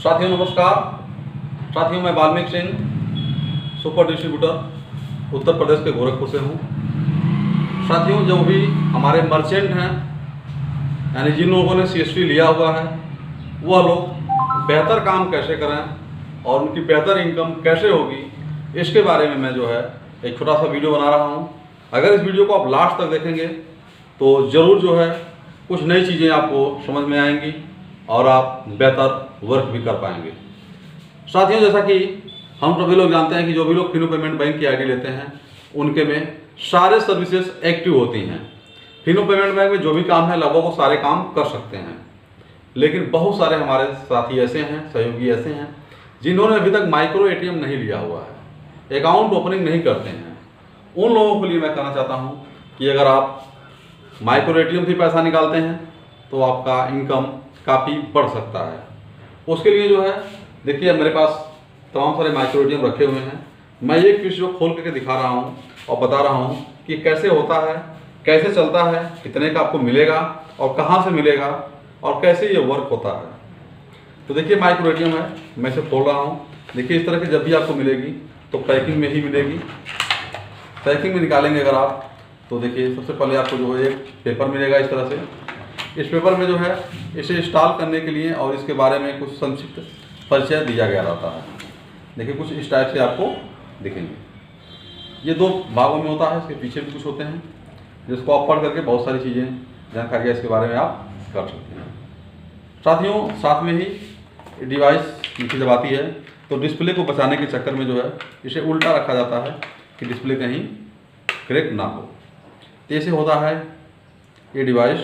साथियों नमस्कार। साथियों मैं वाल्मीकि सिंह, सुपर डिस्ट्रीब्यूटर उत्तर प्रदेश के गोरखपुर से हूँ। साथियों जो भी हमारे मर्चेंट हैं, यानी जिन लोगों ने CSP लिया हुआ है, वह लोग बेहतर काम कैसे करें और उनकी बेहतर इनकम कैसे होगी, इसके बारे में मैं जो है एक छोटा सा वीडियो बना रहा हूँ। अगर इस वीडियो को आप लास्ट तक देखेंगे तो ज़रूर जो है कुछ नई चीज़ें आपको समझ में आएंगी और आप बेहतर वर्क भी कर पाएंगे। साथियों जैसा कि हम सभी लोग जानते हैं कि जो भी लोग फिनो पेमेंट बैंक की आईडी लेते हैं उनके में सारे सर्विसेज एक्टिव होती हैं। फिनो पेमेंट बैंक में जो भी काम है लगभग वो सारे काम कर सकते हैं, लेकिन बहुत सारे हमारे साथी ऐसे हैं, सहयोगी ऐसे हैं जिन्होंने अभी तक माइक्रो ATM नहीं लिया हुआ है, अकाउंट ओपनिंग नहीं करते हैं। उन लोगों के लिए मैं कहना चाहता हूँ कि अगर आप माइक्रो ATM से पैसा निकालते हैं तो आपका इनकम काफ़ी बढ़ सकता है। उसके लिए जो है देखिए मेरे पास तमाम सारे माइक्रो ATM रखे हुए हैं। मैं एक पीस जो खोल करके दिखा रहा हूँ और बता रहा हूँ कि कैसे होता है, कैसे चलता है, कितने का आपको मिलेगा और कहाँ से मिलेगा और कैसे ये वर्क होता है। तो देखिए माइक्रो ATM है, मैं इसे खोल रहा हूँ। देखिए इस तरह की जब भी आपको मिलेगी तो पैकिंग में ही मिलेगी। पैकिंग में निकालेंगे अगर आप तो देखिए सबसे पहले आपको जो है एक पेपर मिलेगा इस तरह से। इस पेपर में जो है इसे इंस्टॉल करने के लिए और इसके बारे में कुछ संक्षिप्त परिचय दिया गया रहता है। देखिए कुछ इस टाइप से आपको दिखेंगे। ये दो भागों में होता है, इसके पीछे भी कुछ होते हैं जिसको आप पढ़ करके बहुत सारी चीज़ें जानकारी इसके बारे में आप कर सकते हैं। साथियों साथ में ही डिवाइस नीचे जब आती है तो डिस्प्ले को बचाने के चक्कर में जो है इसे उल्टा रखा जाता है कि डिस्प्ले कहीं क्रैक ना हो। तो ऐसे होता है ये डिवाइस।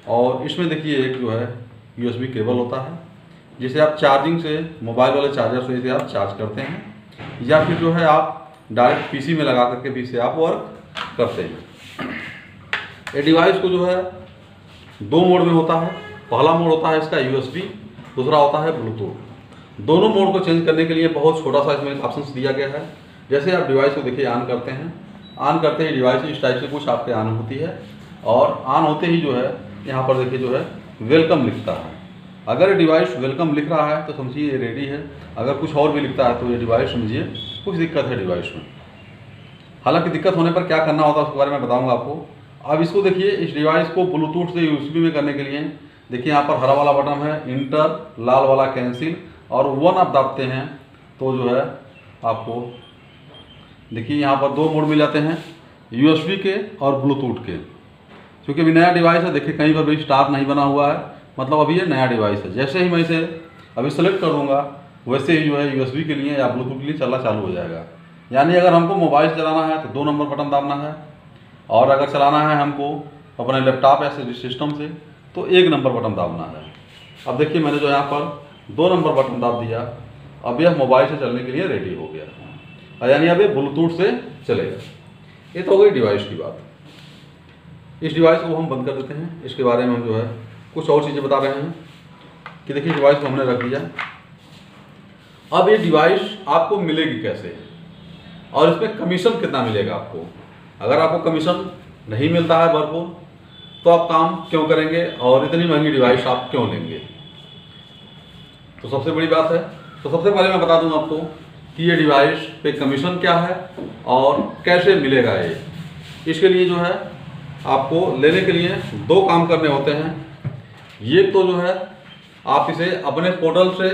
और इसमें देखिए एक जो है USB केबल होता है जिसे आप चार्जिंग से, मोबाइल वाले चार्जर से इसे आप चार्ज करते हैं, या फिर जो है आप डायरेक्ट PC में लगा करके भी इसे आप वर्क करते हैं। ये डिवाइस को जो है दो मोड में होता है। पहला मोड होता है इसका USB, दूसरा होता है ब्लूटूथ। दोनों मोड को चेंज करने के लिए बहुत छोटा सा इसमें ऑप्शन दिया गया है। जैसे आप डिवाइस को देखिए ऑन करते हैं, ऑन करते ही डिवाइस इस टाइप से कुछ आपके ऑन होती है और ऑन होते ही जो है यहाँ पर देखिए जो है वेलकम लिखता है। अगर डिवाइस वेलकम लिख रहा है तो समझिए ये रेडी है। अगर कुछ और भी लिखता है तो ये डिवाइस समझिए कुछ दिक्कत है डिवाइस में। हालांकि दिक्कत होने पर क्या करना होता है उसके बारे में बताऊंगा आपको। अब इसको देखिए, इस डिवाइस को ब्लूटूथ से USB में करने के लिए देखिए यहाँ पर हरा वाला बटन है इंटर, लाल वाला कैंसिल, और 1 आप दाबते हैं तो जो है आपको देखिए यहाँ पर दो मोड मिल जाते हैं, USB के और ब्लूटूथ के। क्योंकि अभी नया डिवाइस है, देखिए कहीं पर भी स्टार नहीं बना हुआ है, मतलब अभी ये नया डिवाइस है। जैसे ही मैं इसे अभी सेलेक्ट कर दूंगा वैसे ही जो है USB के लिए या ब्लूटूथ के लिए चलना चालू हो जाएगा। यानी अगर हमको मोबाइल चलाना है तो 2 नंबर बटन दाबना है, और अगर चलाना है हमको अपने लैपटॉप या सिस्टम से तो 1 नंबर बटन दाबना है। अब देखिए मैंने जो यहाँ पर 2 नंबर बटन दाब दिया, अब यह मोबाइल से चलने के लिए रेडी हो गया, यानी अब ये ब्लूटूथ से चलेगा। ये तो हो गई डिवाइस की बात। इस डिवाइस को हम बंद कर देते हैं। इसके बारे में हम जो है कुछ और चीज़ें बता रहे हैं कि देखिए डिवाइस को हमने रख दिया। अब ये डिवाइस आपको मिलेगी कैसे और इसमें कमीशन कितना मिलेगा आपको। अगर आपको कमीशन नहीं मिलता है भरपूर तो आप काम क्यों करेंगे और इतनी महंगी डिवाइस आप क्यों लेंगे। तो सबसे बड़ी बात है, तो सबसे पहले मैं बता दूं आपको कि ये डिवाइस पे कमीशन क्या है और कैसे मिलेगा ये। इसके लिए जो है आपको लेने के लिए 2 काम करने होते हैं। ये तो जो है आप इसे अपने पोर्टल से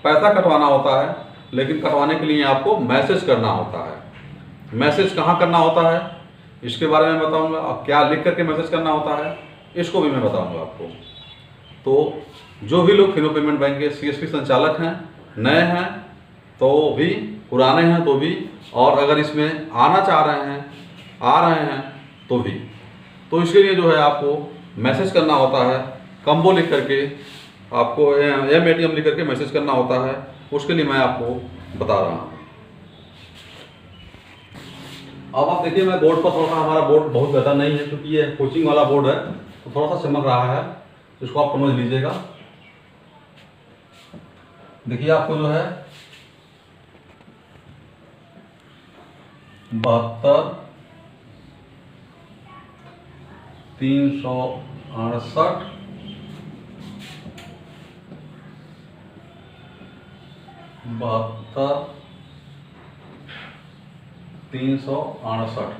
पैसा कटवाना होता है, लेकिन कटवाने के लिए आपको मैसेज करना होता है। मैसेज कहाँ करना होता है इसके बारे में बताऊंगा, अब क्या लिख करके मैसेज करना होता है इसको भी मैं बताऊंगा आपको। तो जो भी लोग फिनो पेमेंट बैंक के CSP संचालक हैं, नए हैं तो भी, पुराने हैं तो भी, और अगर इसमें आना चाह रहे हैं, आ रहे हैं तो भी, तो इसके लिए जो है आपको मैसेज करना होता है। कम्बो लिख करके आपको ATM लिख करके मैसेज करना होता है। उसके लिए मैं आपको बता रहा हूँ। अब आप देखिए मैं बोर्ड पर थोड़ा सा, हमारा बोर्ड बहुत ज़्यादा नहीं है क्योंकि ये कोचिंग वाला बोर्ड है तो थोड़ा सा चमक रहा है, इसको आप समझ लीजिएगा। देखिए आपको जो है 72 368 72,368।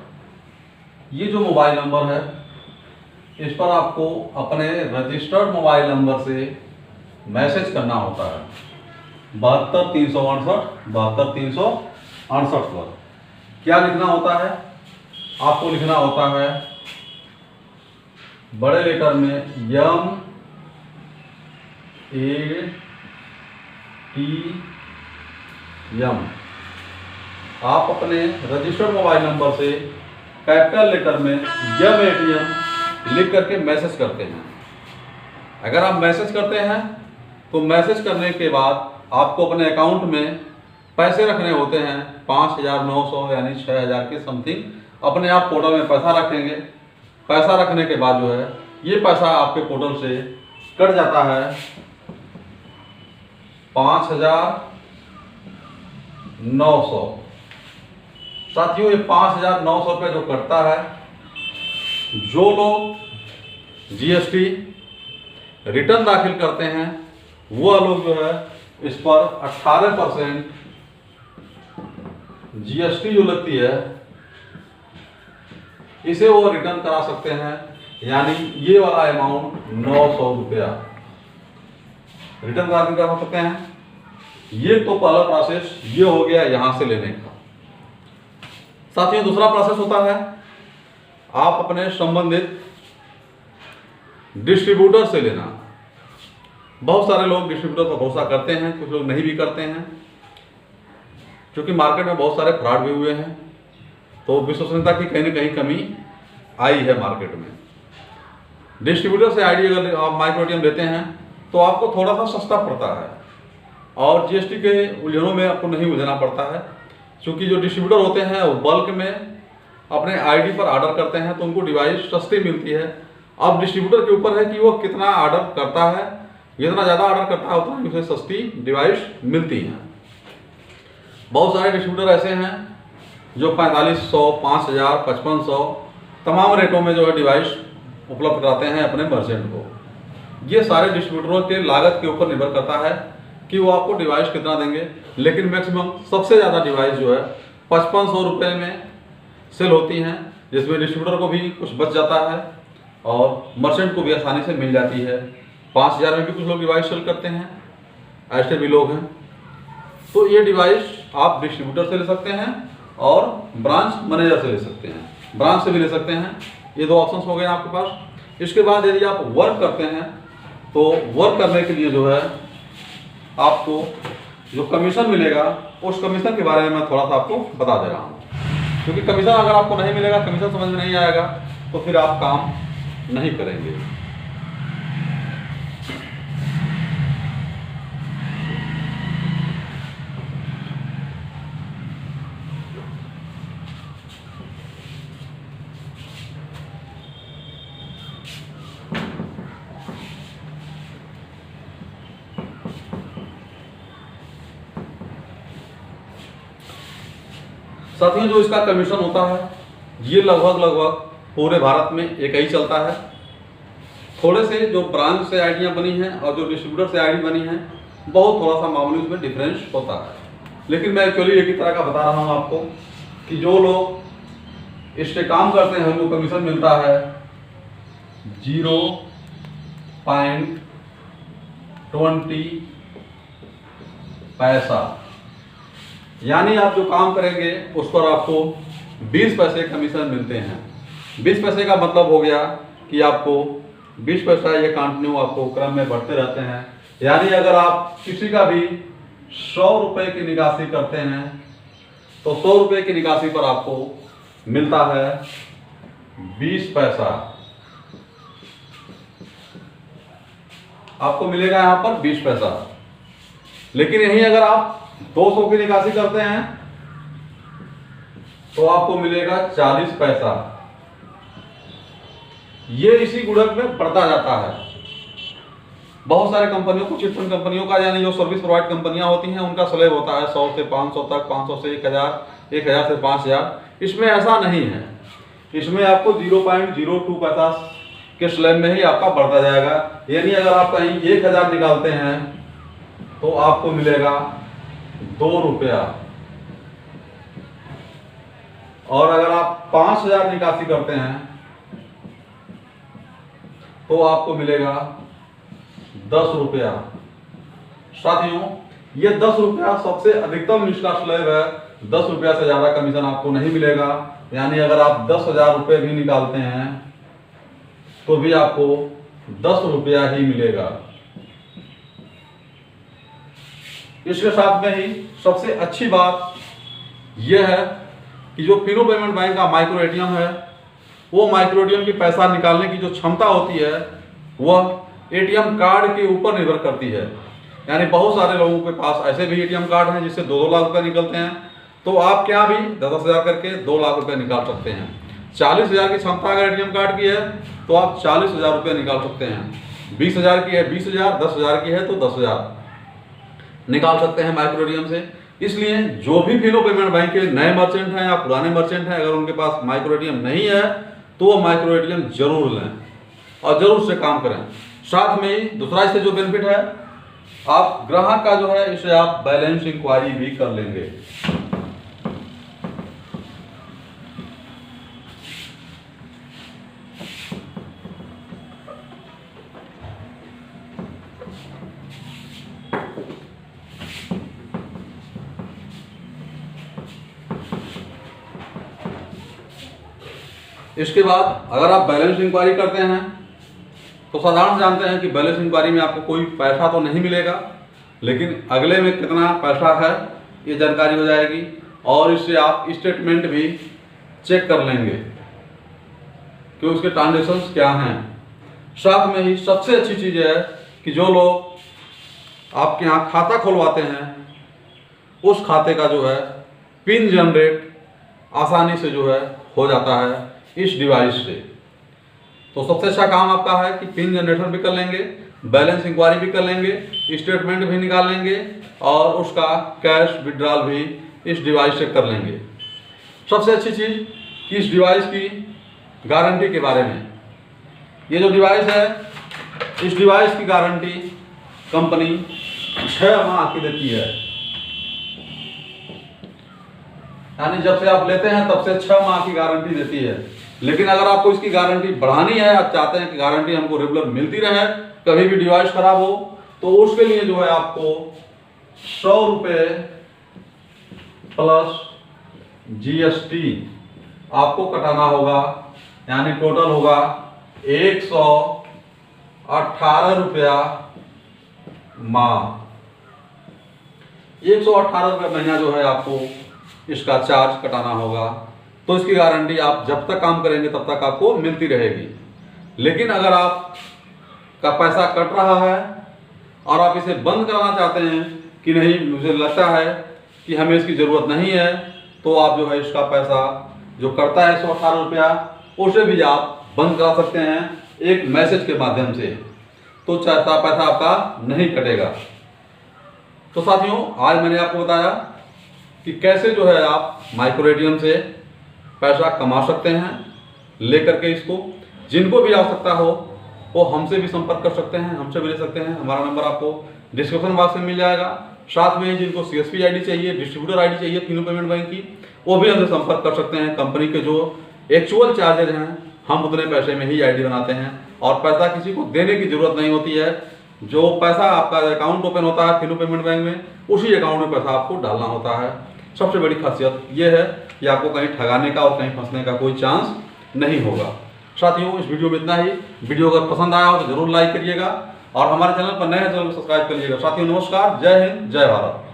ये जो मोबाइल नंबर है इस पर आपको अपने रजिस्टर्ड मोबाइल नंबर से मैसेज करना होता है 72,368 पर। क्या लिखना होता है? आपको लिखना होता है बड़े लेटर में MATM। आप अपने रजिस्टर्ड मोबाइल नंबर से कैपिटल लेटर में MATM लिख करके मैसेज करते हैं। अगर आप मैसेज करते हैं तो मैसेज करने के बाद आपको अपने अकाउंट में पैसे रखने होते हैं 5,900 यानी 6,000 के समथिंग। अपने आप पोर्टल में पैसा रखेंगे। पैसा रखने के बाद जो है ये पैसा आपके पोर्टल से कट जाता है 5,900। साथियों, ये 5,900 रुपये जो कटता है, जो लोग GST रिटर्न दाखिल करते हैं वह लोग जो है इस पर 18% GST जो लगती है इसे वो रिटर्न करा सकते हैं। यानी ये वाला अमाउंट 900 रुपया रिटर्न दाखिल करा सकते हैं। ये तो पहला प्रोसेस ये हो गया यहां से लेने का। साथियों, दूसरा प्रोसेस होता है आप अपने संबंधित डिस्ट्रीब्यूटर से लेना। बहुत सारे लोग डिस्ट्रीब्यूटर पर भरोसा करते हैं, कुछ लोग नहीं भी करते हैं। क्योंकि मार्केट में बहुत सारे फ्रॉड भी हुए हैं तो विश्वसनीयता की कहीं न कहीं कमी आई है मार्केट में। डिस्ट्रीब्यूटर से आईडी अगर आप माइक्रो ATM लेते हैं तो आपको थोड़ा सा सस्ता पड़ता है और GST के उलझनों में आपको नहीं उलझना पड़ता है। क्योंकि जो डिस्ट्रीब्यूटर होते हैं वो बल्क में अपने आईडी पर ऑर्डर करते हैं तो उनको डिवाइस सस्ती मिलती है। अब डिस्ट्रीब्यूटर के ऊपर है कि वो कितना ऑर्डर करता है। जितना ज़्यादा ऑर्डर करता है उतना उसे सस्ती डिवाइस मिलती है। बहुत सारे डिस्ट्रीब्यूटर ऐसे हैं जो 4,500, 5,000, 5,500 तमाम रेटों में जो है डिवाइस उपलब्ध कराते हैं अपने मर्चेंट को। ये सारे डिस्ट्रीब्यूटरों के लागत के ऊपर निर्भर करता है कि वो आपको डिवाइस कितना देंगे। लेकिन मैक्सिमम सबसे ज़्यादा डिवाइस जो है 5,500 रुपये में सेल होती हैं, जिसमें डिस्ट्रीब्यूटर को भी कुछ बच जाता है और मर्चेंट को भी आसानी से मिल जाती है। 5,000 में भी कुछ लोग डिवाइस सेल करते हैं, ऐसे भी लोग हैं। तो ये डिवाइस आप डिस्ट्रीब्यूटर से ले सकते हैं और ब्रांच मैनेजर से ले सकते हैं, ब्रांच से भी ले सकते हैं। ये दो ऑप्शंस हो गए आपके पास। इसके बाद यदि आप वर्क करते हैं तो वर्क करने के लिए जो है आपको जो कमीशन मिलेगा उस कमीशन के बारे में मैं थोड़ा सा आपको बता दे रहा हूँ। क्योंकि कमीशन अगर आपको नहीं मिलेगा, कमीशन समझ में नहीं आएगा तो फिर आप काम नहीं करेंगे। साथियों, जो इसका कमीशन होता है ये लगभग पूरे भारत में एक ही चलता है। थोड़े से जो ब्रांच से आईडियाँ बनी हैं और जो डिस्ट्रीब्यूटर से आईडी बनी हैं बहुत थोड़ा सा मामूली उसमें डिफरेंस होता है। लेकिन मैं एक्चुअली एक ही तरह का बता रहा हूँ आपको कि जो लोग इससे काम करते हैं उनको कमीशन मिलता है 0.20 पैसा। यानी आप जो काम करेंगे उस पर आपको 20 पैसे कमीशन मिलते हैं। 20 पैसे का मतलब हो गया कि आपको 20 पैसा ये कंटिन्यू आपको क्रम में बढ़ते रहते हैं। यानी अगर आप किसी का भी 100 रुपये की निकासी करते हैं तो 100 रुपये की निकासी पर आपको मिलता है 20 पैसा। आपको मिलेगा यहाँ पर 20 पैसा। लेकिन यहीं अगर आप 200 की निकासी करते हैं तो आपको मिलेगा 40 पैसा। ये इसी गुणक में बढ़ता जाता है। बहुत सारे कंपनियों को, चिटफंड कंपनियों का यानी जो सर्विस प्रोवाइड कंपनियां होती हैं उनका स्लैब होता है 100 से 500 तक, 500 से 1000, 1000 से 5000। इसमें ऐसा नहीं है। इसमें आपको 0.02 पैसा के स्लैब में ही आपका बढ़ता जाएगा। यानी अगर आप कहीं 1000 निकालते हैं तो आपको मिलेगा ₹2। और अगर आप 5,000 निकासी करते हैं तो आपको मिलेगा ₹10। साथियों, ये ₹10 सबसे अधिकतम इसका स्लैब है। ₹10 से ज़्यादा कमीशन आपको नहीं मिलेगा। यानी अगर आप 10,000 रुपये भी निकालते हैं तो भी आपको ₹10 ही मिलेगा। इसके साथ में ही सबसे अच्छी बात यह है कि जो फिनो पेमेंट बैंक का माइक्रो एटीएम है, वो माइक्रो एटीएम की पैसा निकालने की जो क्षमता होती है वह एटीएम कार्ड के ऊपर निर्भर करती है। यानी बहुत सारे लोगों के पास ऐसे भी एटीएम कार्ड हैं जिससे 2-2 लाख रुपए निकलते हैं। तो आप क्या भी 10,000 करके 2 लाख रुपए निकाल सकते हैं। 40,000 की क्षमता अगर एटीएम कार्ड की है तो आप 40,000 रुपये निकाल सकते हैं। 20,000 की है 20,000, 10,000 की है तो 10,000 निकाल सकते हैं माइक्रो एटीएम से। इसलिए जो भी फिनो पेमेंट बैंक के नए मर्चेंट हैं या पुराने मर्चेंट हैं, अगर उनके पास माइक्रो एटीएम नहीं है तो वो माइक्रो एटीएम जरूर लें और जरूर से काम करें। साथ में ही दूसरा इससे जो बेनिफिट है, आप ग्राहक का जो है इसे आप बैलेंस इंक्वायरी भी कर लेंगे। इसके बाद अगर आप बैलेंस इंक्वायरी करते हैं तो साधारण जानते हैं कि बैलेंस इंक्वायरी में आपको कोई पैसा तो नहीं मिलेगा, लेकिन अगले में कितना पैसा है ये जानकारी हो जाएगी और इससे आप स्टेटमेंट भी चेक कर लेंगे कि उसके ट्रांजेक्शन्स क्या हैं। साथ में ही सबसे अच्छी चीज़ है कि जो लोग आपके यहाँ खाता खुलवाते हैं उस खाते का जो है पिन जनरेट आसानी से जो है हो जाता है इस डिवाइस से। तो सबसे अच्छा काम आपका है कि पिन जनरेशन भी कर लेंगे, बैलेंस इंक्वायरी भी कर लेंगे, स्टेटमेंट भी निकाल लेंगे और उसका कैश विड्रॉल भी इस डिवाइस से कर लेंगे। सबसे अच्छी चीज़ कि इस डिवाइस की गारंटी के बारे में, ये जो डिवाइस है इस डिवाइस की गारंटी कंपनी 6 माह की देती है। यानी जब से आप लेते हैं तब से 6 माह की गारंटी देती है। लेकिन अगर आपको इसकी गारंटी बढ़ानी है, आप चाहते हैं कि गारंटी हमको रेगुलर मिलती रहे, कभी भी डिवाइस खराब हो, तो उसके लिए जो है आपको ₹100 प्लस GST आपको कटाना होगा। यानी टोटल होगा ₹118 माह। ₹118 महीना जो है आपको इसका चार्ज कटाना होगा। तो इसकी गारंटी आप जब तक काम करेंगे तब तक आपको मिलती रहेगी। लेकिन अगर आप का पैसा कट रहा है और आप इसे बंद कराना चाहते हैं कि नहीं, मुझे लगता है कि हमें इसकी ज़रूरत नहीं है, तो आप जो है इसका पैसा जो कटता है ₹118 उसे भी आप बंद करा सकते हैं एक मैसेज के माध्यम से। तो चाहता पैसा आपका नहीं कटेगा। तो साथियों, आज मैंने आपको बताया कि कैसे जो है आप माइक्रो एटीएम से पैसा कमा सकते हैं लेकर के इसको। जिनको भी आवश्यकता हो वो हमसे भी संपर्क कर सकते हैं, हमसे भी ले सकते हैं। हमारा नंबर आपको डिस्क्रिप्शन बॉक्स में मिल जाएगा। साथ में जिनको CSP ID चाहिए, डिस्ट्रीब्यूटर ID चाहिए फिनो पेमेंट बैंक की, वो भी हमसे संपर्क कर सकते हैं। कंपनी के जो एक्चुअल चार्जेज हैं हम उतने पैसे में ही ID बनाते हैं और पैसा किसी को देने की ज़रूरत नहीं होती है। जो पैसा आपका अकाउंट ओपन होता है फिनो पेमेंट बैंक में, उसी अकाउंट में पैसा आपको डालना होता है। सबसे बड़ी खासियत ये है कि आपको कहीं ठगाने का और कहीं फंसने का कोई चांस नहीं होगा। साथियों, इस वीडियो में इतना ही। वीडियो अगर पसंद आया हो तो जरूर लाइक करिएगा और हमारे चैनल पर नए हैं चैनल को सब्सक्राइब करिएगा। साथियों नमस्कार, जय हिंद, जय भारत।